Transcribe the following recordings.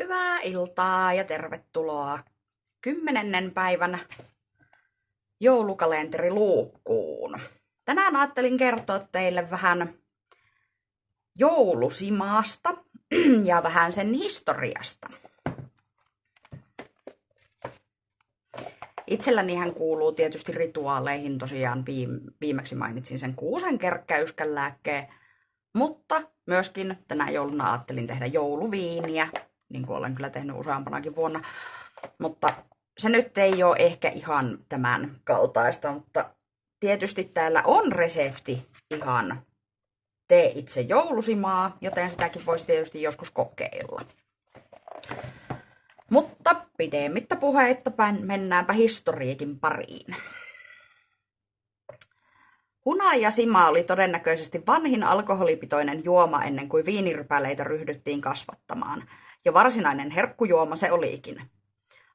Hyvää iltaa ja tervetuloa 10. päivän joulukalenteriluukkuun. Tänään ajattelin kertoa teille vähän joulusimaasta ja vähän sen historiasta. Itsellänihän kuuluu tietysti rituaaleihin, tosiaan viimeksi mainitsin sen kuusenkerkkäyskän lääkkeen, mutta myöskin tänä jouluna ajattelin tehdä jouluviiniä, niin kuin olen kyllä tehnyt useampanakin vuonna. Mutta se nyt ei ole ehkä ihan tämän kaltaista, mutta tietysti täällä on resepti ihan tee itse joulusimaa, joten sitäkin voisi tietysti joskus kokeilla. Mutta pidemmittä puheitta mennäänpä historiikin pariin. Hunajasima oli todennäköisesti vanhin alkoholipitoinen juoma ennen kuin viinirypäleitä ryhdyttiin kasvattamaan, ja varsinainen herkkujuoma se olikin.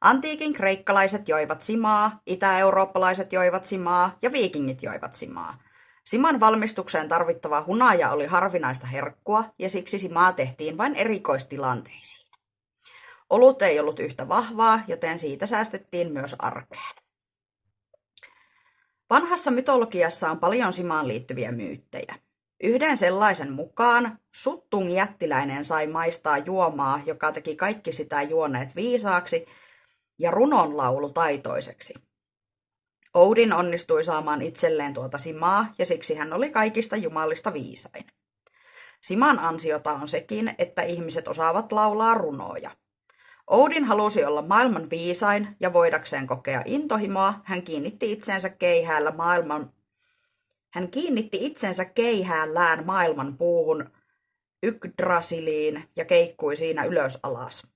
Antiikin kreikkalaiset joivat simaa, itä-eurooppalaiset joivat simaa ja viikingit joivat simaa. Siman valmistukseen tarvittava hunaja oli harvinaista herkkua ja siksi simaa tehtiin vain erikoistilanteisiin. Olut ei ollut yhtä vahvaa, joten siitä säästettiin myös arkeen. Vanhassa mytologiassa on paljon simaan liittyviä myyttejä. Yhden sellaisen mukaan Suttung jättiläinen sai maistaa juomaa, joka teki kaikki sitä juoneet viisaaksi ja runonlaulu taitoiseksi. Odin onnistui saamaan itselleen tuota simaa ja siksi hän oli kaikista jumalista viisain. Siman ansiota on sekin, että ihmiset osaavat laulaa runoja. Odin halusi olla maailman viisain ja voidakseen kokea intohimoa, hän kiinnitti itsensä keihäällään maailman puuhun Yggdrasiliin ja keikkui siinä ylös alas.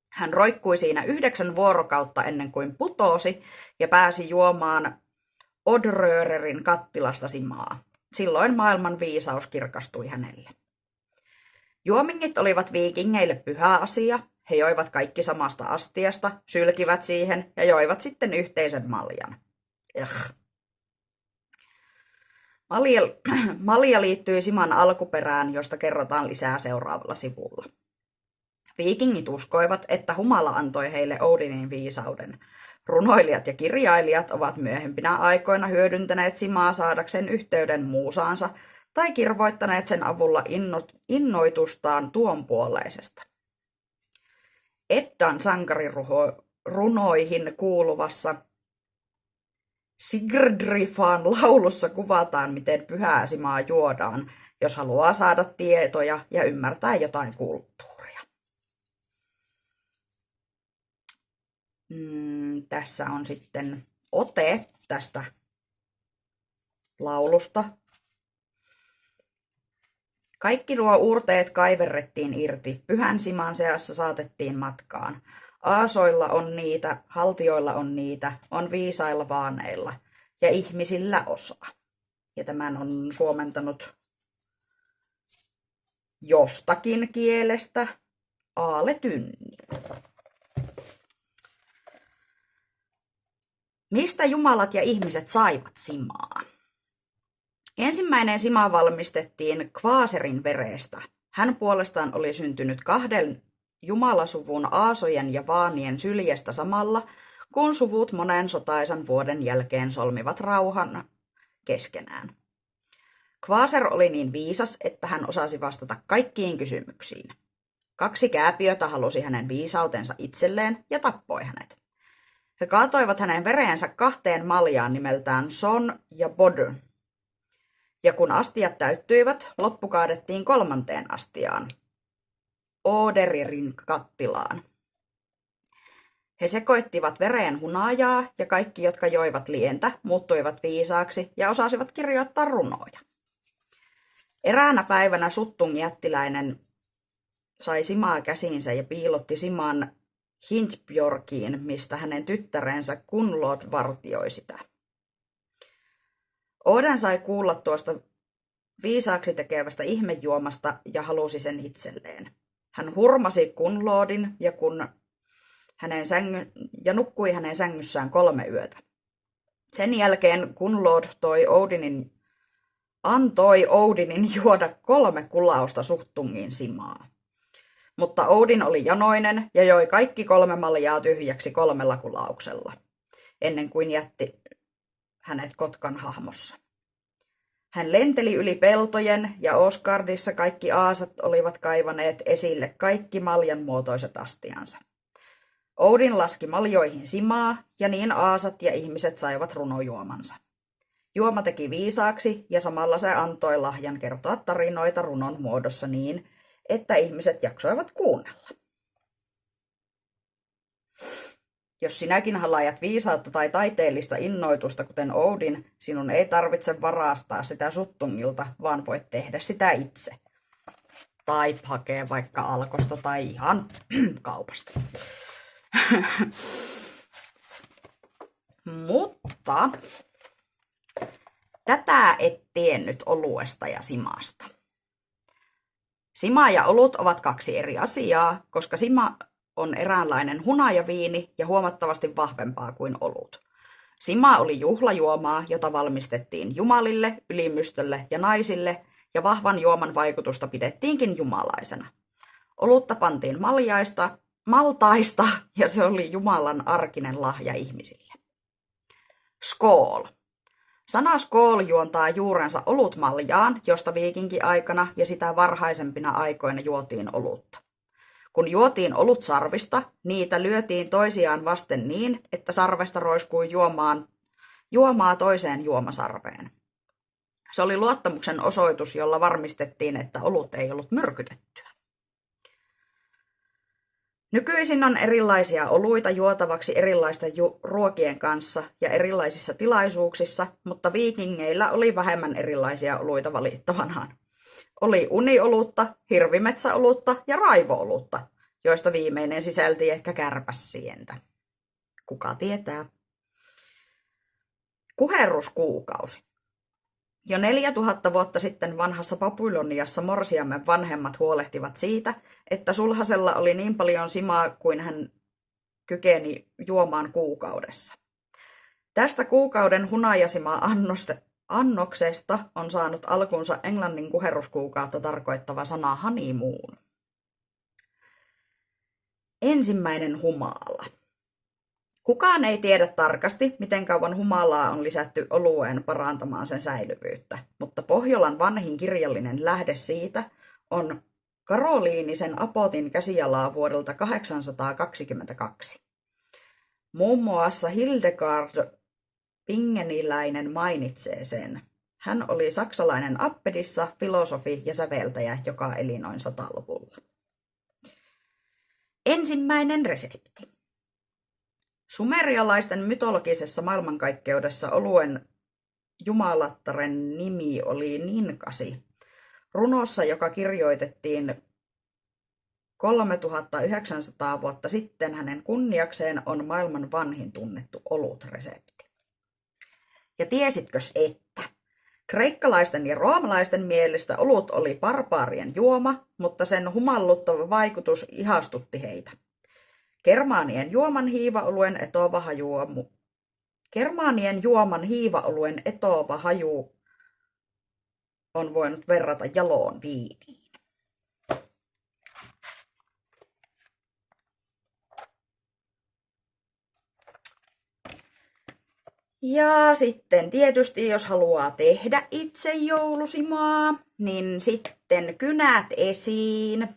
Hän roikkui siinä 9 vuorokautta ennen kuin putosi ja pääsi juomaan Odrörerin kattilasta simaa. Silloin maailman viisaus kirkastui hänelle. Juomingit olivat viikingeille pyhä asia. He joivat kaikki samasta astiasta, sylkivät siihen ja joivat sitten yhteisen maljan. Malja liittyy siman alkuperään, josta kerrotaan lisää seuraavalla sivulla. Viikingit uskoivat, että Humala antoi heille Odinin viisauden. Runoilijat ja kirjailijat ovat myöhempinä aikoina hyödyntäneet simaa saadakseen yhteyden muusaansa tai kirvoittaneet sen avulla innoitustaan tuonpuoleisesta. Eddan sankarirunoihin kuuluvassa Sigrdrifan laulussa kuvataan, miten pyhää simaa juodaan, jos haluaa saada tietoja ja ymmärtää jotain kulttuuria. Tässä on sitten ote tästä laulusta. Kaikki nuo uurteet kaiverrettiin irti, pyhän siman seassa saatettiin matkaan. Aasoilla on niitä, haltioilla on niitä, on viisailla vaaneilla ja ihmisillä osaa. Ja tämän on suomentanut jostakin kielestä Aale Tynni. Mistä jumalat ja ihmiset saivat simaa? Ensimmäinen sima valmistettiin Kvaaserin verestä. Hän puolestaan oli syntynyt 2 jumalasuvun Aasojen ja Vaanien syljestä samalla, kun suvut monen sotaisan vuoden jälkeen solmivat rauhan keskenään. Kvaaser oli niin viisas, että hän osasi vastata kaikkiin kysymyksiin. 2 kääpiötä halusi hänen viisautensa itselleen ja tappoi hänet. He kaatoivat hänen vereensä 2 maljaan nimeltään Son ja Bod. Ja kun astiat täyttyivät, loppu kaadettiin 3. astiaan, Oderirin kattilaan. He sekoittivat vereen hunajaa ja kaikki, jotka joivat lientä, muuttuivat viisaaksi ja osasivat kirjoittaa runoja. Eräänä päivänä Suttung jättiläinen sai simaa käsiinsä ja piilotti siman Hintbjorkiin, mistä hänen tyttärensä Kunlod vartioi sitä. Oden sai kuulla tuosta viisaaksi tekevästä ihmejuomasta ja halusi sen itselleen. Hän hurmasi Kunlodin ja nukkui hänen sängyssään 3 yötä. Sen jälkeen Kunlod antoi Odinin juoda 3 kulausta Suttungin simaa. Mutta Odin oli janoinen ja joi kaikki 3 maljaa tyhjäksi 3 kulauksella, ennen kuin jätti hänet kotkan hahmossa. Hän lenteli yli peltojen ja Osgardissa kaikki aasat olivat kaivaneet esille kaikki maljan muotoiset astiansa. Odin laski maljoihin simaa ja niin aasat ja ihmiset saivat runojuomansa. Juoma teki viisaaksi ja samalla se antoi lahjan kertoa tarinoita runon muodossa niin, että ihmiset jaksoivat kuunnella. Jos sinäkin halajat viisautta tai taiteellista innoitusta, kuten Odin, sinun ei tarvitse varastaa sitä suttungilta, vaan voit tehdä sitä itse. Tai hakea vaikka Alkosta tai ihan kaupasta. Mutta tätä et tiennyt oluesta ja simasta. Sima ja olut ovat 2 eri asiaa, koska sima on eräänlainen hunajaviini ja huomattavasti vahvempaa kuin olut. Sima oli juhlajuomaa, jota valmistettiin jumalille, ylimystölle ja naisille, ja vahvan juoman vaikutusta pidettiinkin jumalaisena. Olutta pantiin maltaista, ja se oli Jumalan arkinen lahja ihmisille. Skål. Sana skål juontaa juurensa olutmaljaan, josta viikinki-aikana ja sitä varhaisempina aikoina juotiin olutta. Kun juotiin olut sarvista, niitä lyötiin toisiaan vasten niin, että sarvesta roiskui juomaa toiseen juomasarveen. Se oli luottamuksen osoitus, jolla varmistettiin, että olut ei ollut myrkytettyä. Nykyisin on erilaisia oluita juotavaksi erilaisten ruokien kanssa ja erilaisissa tilaisuuksissa, mutta viikingeillä oli vähemmän erilaisia oluita valittavanaan. Oli uniolutta, hirvimetsäolutta ja raivoolutta, joista viimeinen sisälti ehkä kärpässientä. Kuka tietää? Kuherruskuukausi. Jo 4000 vuotta sitten vanhassa Babyloniassa morsiamen vanhemmat huolehtivat siitä, että sulhasella oli niin paljon simaa kuin hän kykeni juomaan kuukaudessa. Tästä kuukauden hunajasimaa annoksesta on saanut alkunsa englannin kuherruskuukautta tarkoittava sana honeymoon. Ensimmäinen humala. Kukaan ei tiedä tarkasti, miten kauan humalaa on lisätty olueen parantamaan sen säilyvyyttä, mutta Pohjolan vanhin kirjallinen lähde siitä on Karoliinisen Apotin käsialaa vuodelta 822. Muun muassa Hildegard Bingeniläinen mainitsee sen. Hän oli saksalainen appedissa, filosofi ja säveltäjä, joka eli noin 100-luvulla. Ensimmäinen resepti. Sumerialaisten mytologisessa maailmankaikkeudessa oluen jumalattaren nimi oli Ninkasi. Runossa, joka kirjoitettiin 3900 vuotta sitten hänen kunniakseen, on maailman vanhin tunnettu olutresepti. Ja tiesitkös, että kreikkalaisten ja roomalaisten mielestä olut oli barbaarien juoma, mutta sen humalluttava vaikutus ihastutti heitä. Germaanien juoman hiivaoluen etova haju on voinut verrata jaloon viiniin. Ja sitten tietysti, jos haluaa tehdä itse joulusimaa, niin sitten kynät esiin.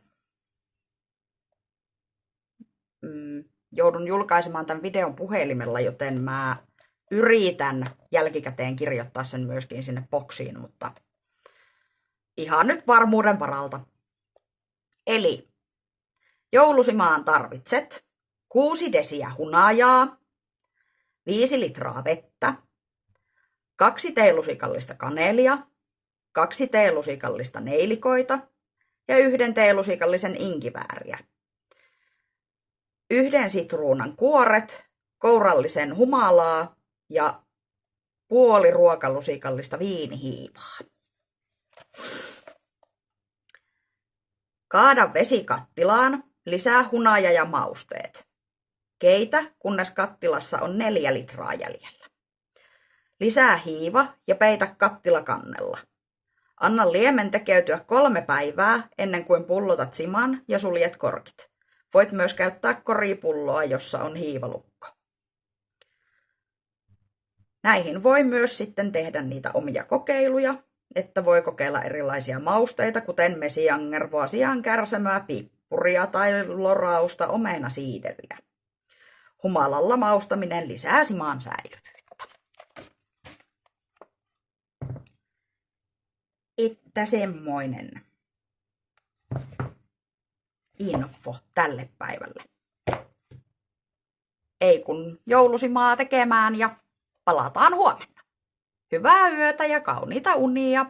Joudun julkaisemaan tämän videon puhelimella, joten mä yritän jälkikäteen kirjoittaa sen myöskin sinne boksiin, mutta ihan nyt varmuuden varalta. Eli joulusimaan tarvitset 6 desiä hunajaa, 5 litraa vettä, 2 teelusikallista kanelia, 2 teelusikallista neilikoita ja 1 teelusikallisen inkivääriä. 1 sitruunan kuoret, kourallisen humalaa ja puoli ruokalusikallista viinihiivaa. Kaada vesi kattilaan, lisää hunaja ja mausteet. Keitä, kunnes kattilassa on 4 litraa jäljellä. Lisää hiiva ja peitä kattila kannella. Anna liemen tekeytyä 3 päivää ennen kuin pullotat siman ja suljet korkit. Voit myös käyttää koripulloa, jossa on hiivalukko. Näihin voi myös sitten tehdä niitä omia kokeiluja, että voi kokeilla erilaisia mausteita, kuten mesianger, vuosiaan kärsämää, pippuria tai lorausta, omenasiideriä. Humalalla maustaminen lisää siman säilyvyyttä. Että semmoinen info tälle päivälle. Ei kun joulusimaa tekemään ja palataan huomenna. Hyvää yötä ja kauniita unia!